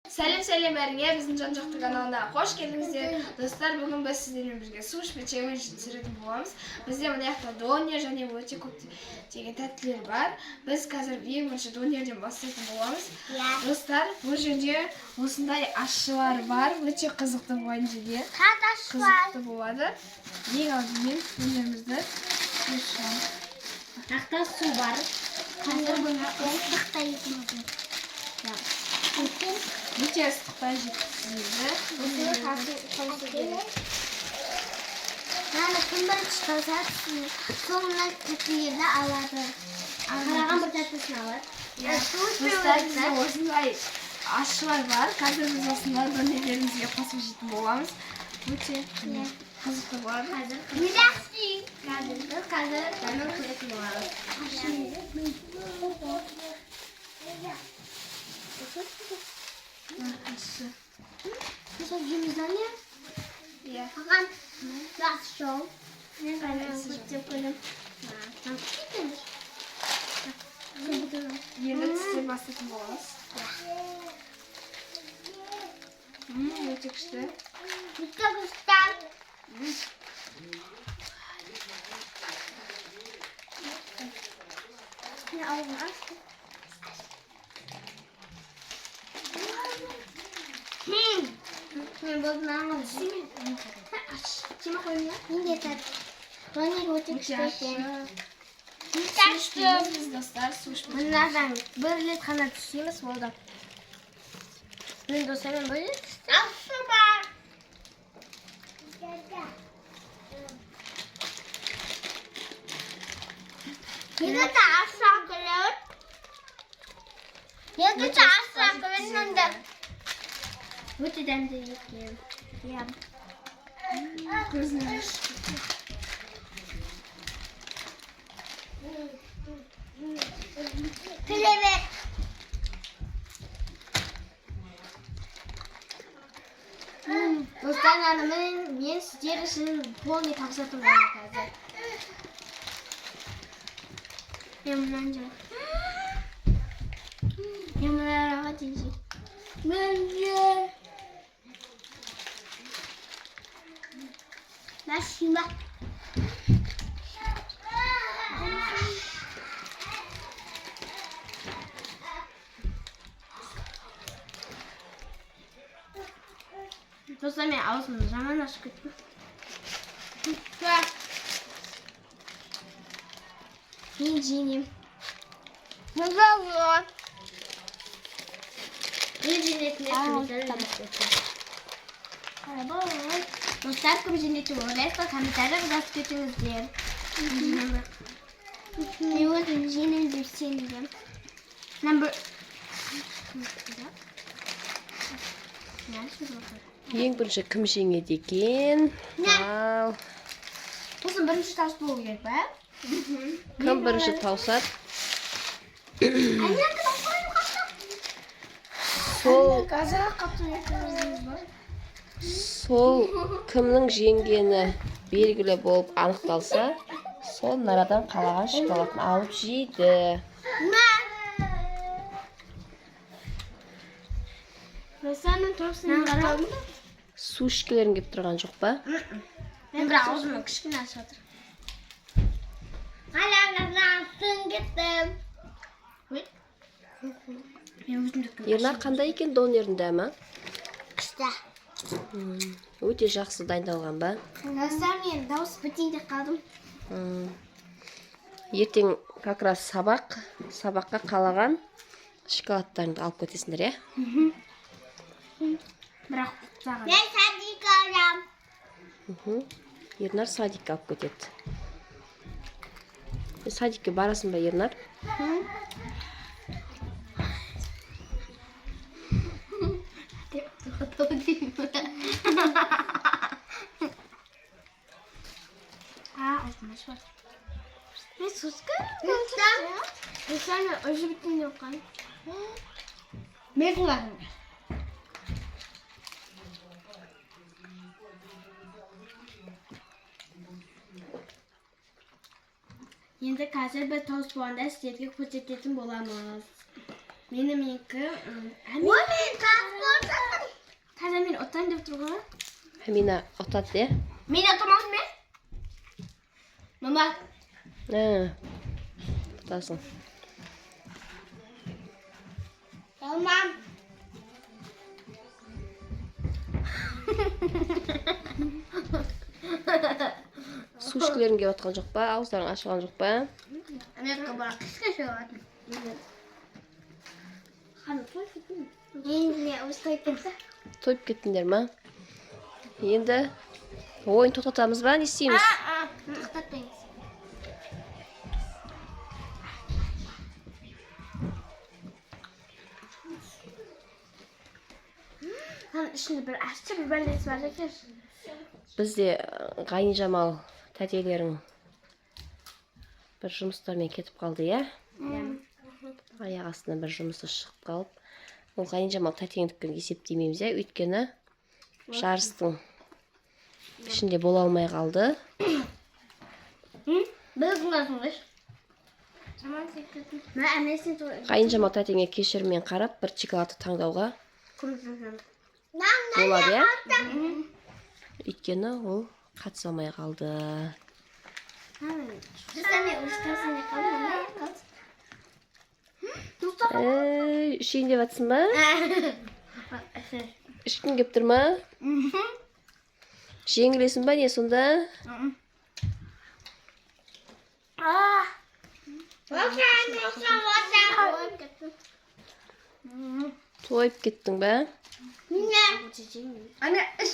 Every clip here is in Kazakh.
Selam Erge, bizim Can-Joqtu kanalına hoş geldiniz. Dostlar, bugün biz sizlerle birlikte sushi ve challenge түсіретін боламыз. Бізде мына жақта донер және өте көптеген тәттілер бар. Біз қазір ең бірінші донерден бастайтын боламыз. Достар, бұл жерде осындай ащылар бар. Өте қызықты болған жерде. Қызықты болады. Ең алдымен донерімізді қосамыз. Жақта су бар. Қазір бұны ыстықта етеміз. Өте ыстықта жеткізілді. Yani kim bir çıkarsa sonra tepkileri alады. Қараған бір тәттісін алады. Dostlar, bizde осындай ащылар бар. Қазір біз осындай донерлерімізге қосып жейтін боламыз. Өте қызықты болады. Қазір дәмін көретін боламыз. Ащы. Mesela cümleden Иә. Hakan nasıl şov? Ne kadar yapacak koydum. Енді тістеп бастайтын боламыз. Өте күшті. Ne alalım aç. Ben bunu anladım. Aç. Kime koyayım ya? Ne yeter? Ben ne koyacak Өте işte. ащы. Достар, суш пен. Bunlardan böyle kana düşüyoruz burada. Ben dostlarım böyle. Aslında. Yine de aşağı kalıyor. Yine de aşağı kalıyor. Bu tiden de yıkayım. Ya. Көзіне Klevet. Dostlar hanımın men sizlerin polni taqsatım var hozir. Yamlanca. Yamlara hatici. Bence. Nasıl bak? Dostlar ben ağzımda zaman nasıl kötü? Yiyeceğim. Ne var? Yiyeceğim Dostlar kabineti var. Resmen kamiterde biraz kötüyüz diye. Ne var? Yiyeceğim bir şey diyeceğim. Number. ең бірінші кім жеңеді екен? Ал. Осының бірінші тас болу керек па? Кім бірінші тауысады? Сол кімнің жеңгені белгілі болып анықталса, сол нарадан қалаған шоколадын алып жейді. Су ішкілерің кеп тұрған жоқ па? Ben bir ağzımı kışkın aşağıdır. Hala gittim. Ернар қандай екен донердің дәмі? İşte. Өте жақсы дайындалған ба? Dostlar ben dağıs bütünde kaldım. Ертең как раз сабаққа қалаған шоколадтарыңды алып кетесіңдер, е? Bırak tutsağım. Ben sadik aram. Ернар садикке алып кетеді. Садикке барасың ба, Ернар? Açmış var. Ne sus Dostlar. Dostlar özü bütün yok kan. Ne kullanın? Енді қазір біз Таусбуанда сіздерге көрсететін боламыз. Менікі... Ой, мен Мен отан деп тұрған. Амина отат де. Мен отамадым мен. Мама. Отасың. Мамам. Су ішкілерің кеп отқан жоқ па? Ауыздарың ашылған жоқ па? Америка бірақ қысқа шығатын. Қаны той кеттің? Енді не өз той кетті? Тойып кеттіңдер ма? Енді ойын тоқтатамыз ба? Не істейміз? Тоқтатпаймыз. Ішінде бір ашты бір бәлесі бар екен. Бізде Ғайын-Жамал тәтелерің бір жұмыстармен кетіп қалды, иә? Аяқ астынан бір жұмысы шығып қалып. Ол Ғайын-Жамал тәтеңдікін есептемейміз, иә? Өйткені жарыстың ішінде бола алмай қалды. Біз күнғасыңыз. Мә әмесін той. Ғайын-Жамал тәтеңе кешіріммен қарап, бір шоколадты таңдауға болады, иә? Өйткені ол қатыса алмай қалды. Ішейін деп атсың ба? Ішкің кеп тұр ма? Жеңілесің ба не сонда? Тойып кеттің ба? Ана іш.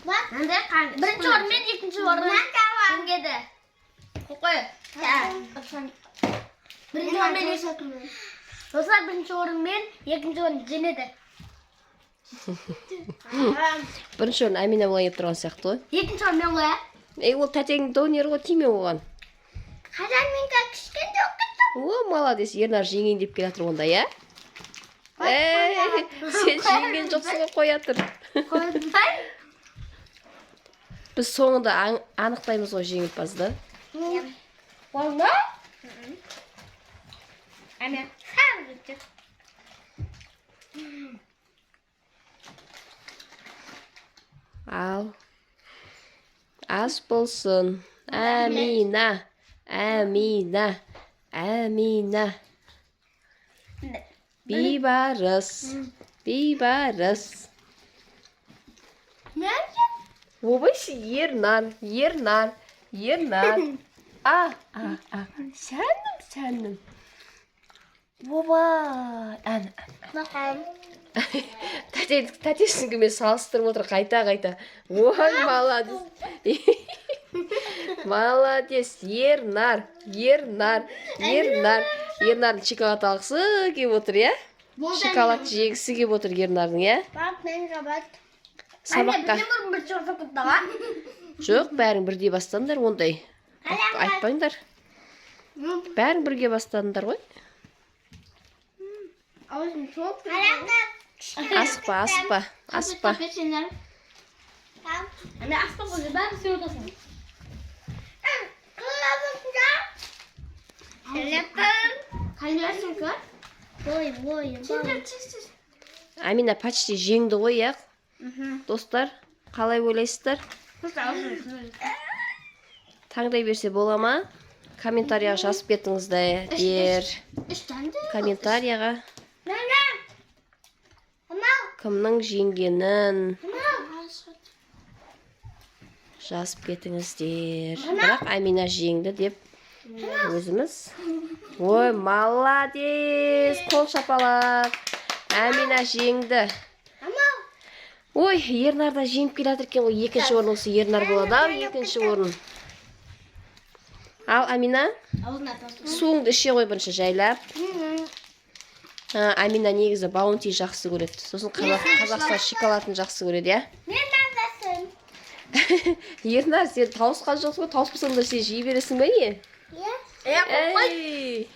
Бірінші орын мен, екінші орын жеңгеді. Қоқой. Бірінші орын мен, достар, бірінші орын мен, екінші орын жеңеді. Бірінші орын Амина болайын деп тұрған сияқты ғой. Екінші орын мен ғой. Ол тәтеңнің донері ғой, тиме оған. Қазан мен кішкенде оқыттым. О, молодец, Ернар жеңейін деп келе жатыр онда, иә? Сен жеңген жоқсың ғой, қоя тұр. Қойдай. Біз соңында анықтаймыз ғой жеңімпазды. Олда? Әме, сәл жүттір. Ал. Ас болсын. Амина. Амина. Амина. Бейбарыс. Бейбарыс. Nerede? Обайшы, Ернар. Ернар. Ернар. Сәнім. Оба. Bakalım. Тәтесінгімен салыстырып отыр, қайта. Ой, молодец. Молодец, Ернар. Ернардың шоколад алғысы кеп отыр, иә? Шоколад жегісі кеп отыр Ернардың, иә? Bak ben kapat. Сабаққа. Bir çorba kutlağa. Жоқ, бәрің бірдей бастаңдар, ондай. Айтпаңдар. Бәрің бірге бастаңдар ғой. Ağzım çok. Асықпа. Anne asla böyle ben bir odasın. Kalıyorsun kız. Boy. Çık. Амина почти жеңді ғой, иә? Достар, қалай ойлайсыздар? Таңдай берсе бола ма? Комментарияға жазып кетіңіздер. Комментарияға кімнің жеңгенін жазып кетіңіздер. Бірақ Амина жеңді деп өзіміз. Ой, молодец! Қол шапалақ. Амина жеңді. Ой, Ернар да жеңіп келе жатыр екен ғой. Екінші орын осы Ернар болады, ау, екінші орын. Ал Амина, суыңды іше ғой бірінші жайлап. Амина негізі баунти жақсы көреді. Сосын Қазақстан шоколадын жақсы көреді, иә? Ернар, сен тауысқан жоқсың ғой, тауыспасаң да сен жей бересің бе, не? Ей!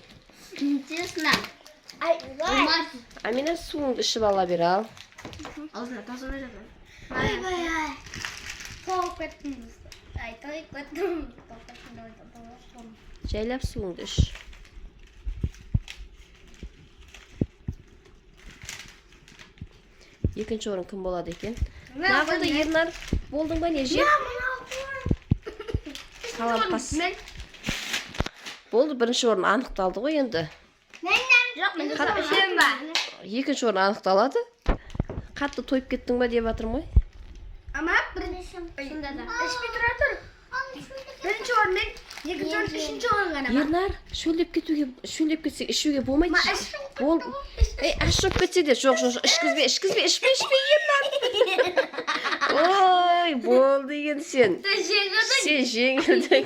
Амина, суыңды ішіп ала бер, ал. Ağzına tasını verelim. Ay. Çok ettiniz. Ay, koydum. Жайлап суыңды іш. Екінші орын кім болады екен? Нағылды Ернар, болдың ба не жеп? Қаламқас. Болды, бірінші орын анықталды ғой енді. Жоқ, мен сен ба? Екінші орын анықталады. Қатты тойып кеттің ба деп жатырмын ғой. Ama Şunda da. eşit duratır. Birinci örnek, ikinci örnek, üçüncü örnek. Ернар, шөлдеп кетсе ішуге болмайды. Бол. Ей, ашып кетсе де, жоқ, ішкізбе, Ернар. Ой, болды екен сен. Сен жеңілдің.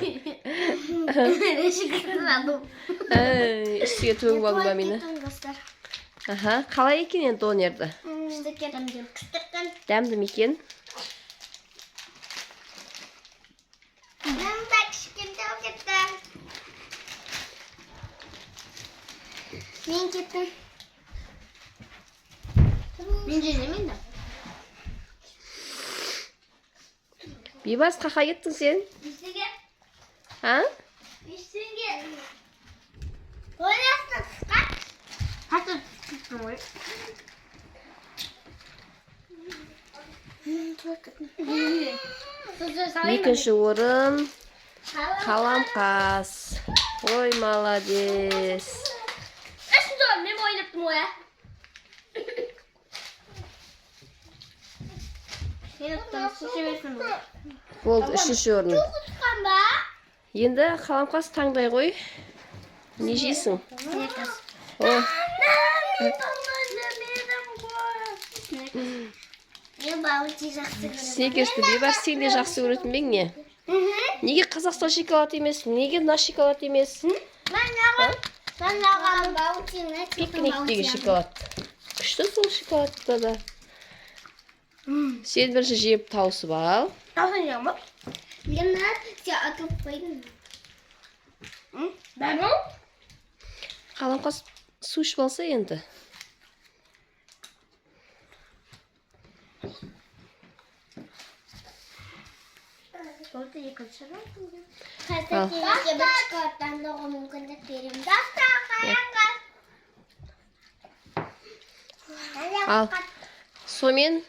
Ішуге төгіп алдың ба мені? Аха, қалай екен енді донерді? Дәмді ме екен? Мен кеттім. Мен жемеймін да. Бейбарыс қақа кеттің сен? Бестеге. А? Бестеге. Ойластың қат. Қатыр түттің ғой. Екінші орын Қаламқас. Ой, молодец. Үшінші орын мен ойнаптым ғой. Болды, үшінші орын. Тұтқан ба? Енді Қаламқас таңдай ғой. Не жейсің? О, Мен бауырды жақсы көрем. снекерсті Бейбарыс сен де жақсы көретін бе не? Неге Қазақстан шоколад емес? Неге наш шоколад емес? Мен алған бауырдың Пикниктегі шоколад. Күшті сол шоколадта да. Сен бірінші жеп тауысып ал. Таусын жең ба? Ленар, сен атып қойдың. Бән ол? Қаламқас су ішіп алса енді. Болды екінші раунд. Ал. Қазір бір шоколадтан доға мүмкіндік беремін. Даста қаянғас. Ал. Сомен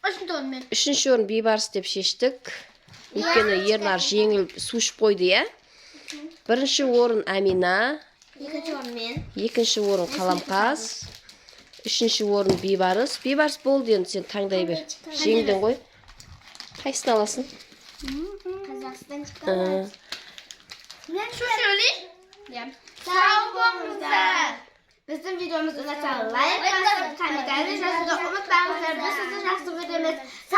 Үшінші орын мен. үшінші орын Бейбарыс деп шештік. Өйткені Ернар жеңіл су ішіп қойды, иә? Бірінші орын Амина, Екінші орын мен. екінші орын Қаламқас, үшінші орын Бейбарыс. Бейбарыс болды енді сен таңдай бер. Жеңдің ғой. Қайсысын аласың? Қазақстан шоколад. Ben şu söyleyeyim. Sağ olun. Bizim videomuzu unutmayın. Like basın, kommentlerinizi yazın. Unutmayın. Biz sizi nasıl görüyoruz? Sağ